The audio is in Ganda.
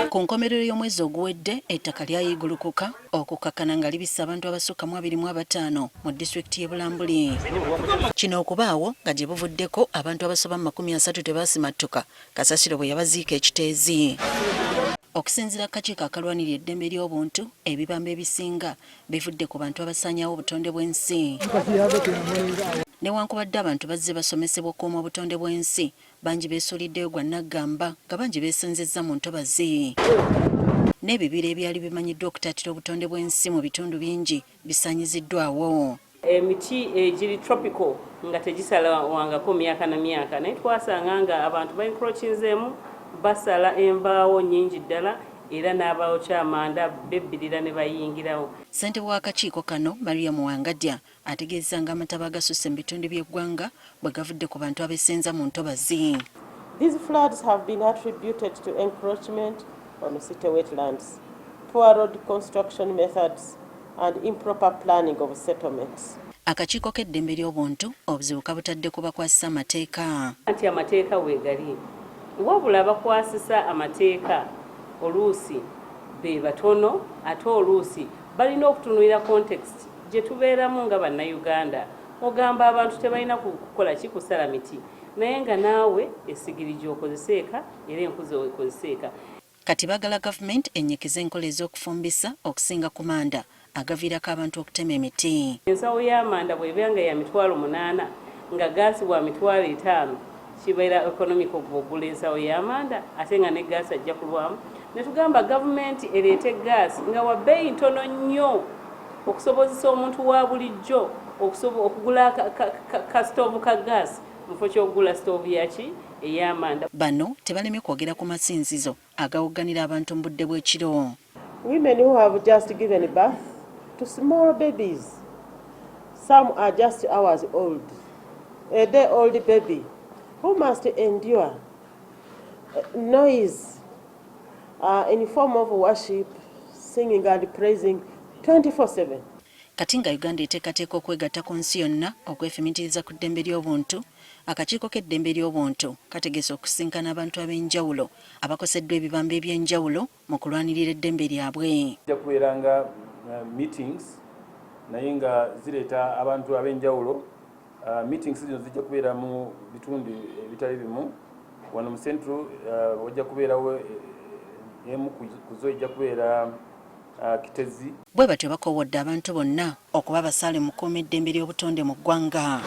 Ku nkomerero y'omwezi oguwedde ettaka lyayigulukuka okukkakkana nga libisse abantu abasukka mu 25 mu disitulikiti y'e Bulambuli. Kino okubaawo nga gye buvuddeko abantu abasoba mu 30 tebaasimattuka kasasiro bwe yabaziika ekiteezi. Okusinziira akakiiko akalwanirira eddembe ly'obuntu, ebibamba ebisinga bivudde ku bantu abasaanyaawo obutonde bw'ensi. Newankubadde abantu bazze basomesebwa okukuuma obutonde bw'ensi, bangi beesuuliddeyo gwa naggamba nga bangi beesenzezza mu ntobazi. N'ebibira ebyali bimanyiddwa okutattira obutonde bw'ensi mu bitundu bingi bisaanyiziddwawo. Emiti egiri tropical nga tegisalawangako myaka na myaka naye twasanga nga abantu baencroachinzeemu basala embaawo nnyingi ddala era n'abaawo kyamanda bebbirira ne bayingirawo. Ssentebe w'akakiiko kano Maria Muwangadya ategeeza nga amataba agasusse mu bitundu by'eggwanga bwe gavudde ku bantu abeesenza mu ntobazi. These floods have been attributed to encroachment on city wetlands, poor road construction methods and improper planning of settlements. Akakiiko k'eddembe ly'obuntu obuzibu kabutadde ku bakwasisa amateeka. Anti amateeka weegali wabula abakwasisa amateeka oluusi be batono ate oluusi balina okutunuulira context gye tubeeramu nga bannayuganda. Ogamba abantu tebalina kukola kikusala miti naye nga naawe essigiri gy'okozeseeka era enkuzi weekozeseeka. Kati bagala gavumenti ennyikkiza enkola ez'okufumbisa okusinga ku manda agaviirako abantu okutema emiti. Ensawo y'amanda bw'ebeera nga ya 8,000 nga gaasi bwa 5,000 kibeera economic okugula ensawo y'amanda ate nga ne gaasi ajja kulwamu. Ne tugamba gavumenti ereete gaasi nga wa bbeeyi ntono nnyo okusobozesa omuntu wa bulijjo okugula kasitoovu ka gaasi mufo ky'okugula sitoovu yaki ey'amanda. Bano tebalemye kwogera ku masinzizo agawogganira abantu mu budde bw'ekiro. Women who have just given birth to small babies. Some are just hours old. A day-old baby who must endure noise in the form of worship, singing and praising 24/7. Kati nga Uganda eteekateeka okwegatta ku nsi yonna okwefumintiriza ku ddembe ly'obuntu, akakiiko k'eddembe ly'obuntu kategeeza okusinkana abantu ab'enjawulo abakoseddwa ebibamba eby'enjawulo mu kulwanirira eddembe lyabwe. Zijja kubeeranga meetings naye nga zireeta abantu ab'enjawulo. Meetings zino zijja kubeera mu bitundu ebitali bimu. Wano mu Central wajja kubeerawo emu ku zo ejja kubeera Kitezi. Bwe batyo bakoowodde abantu bonna okuba basaale mu kukuuma eddembe ly'obutonde mu ggwanga.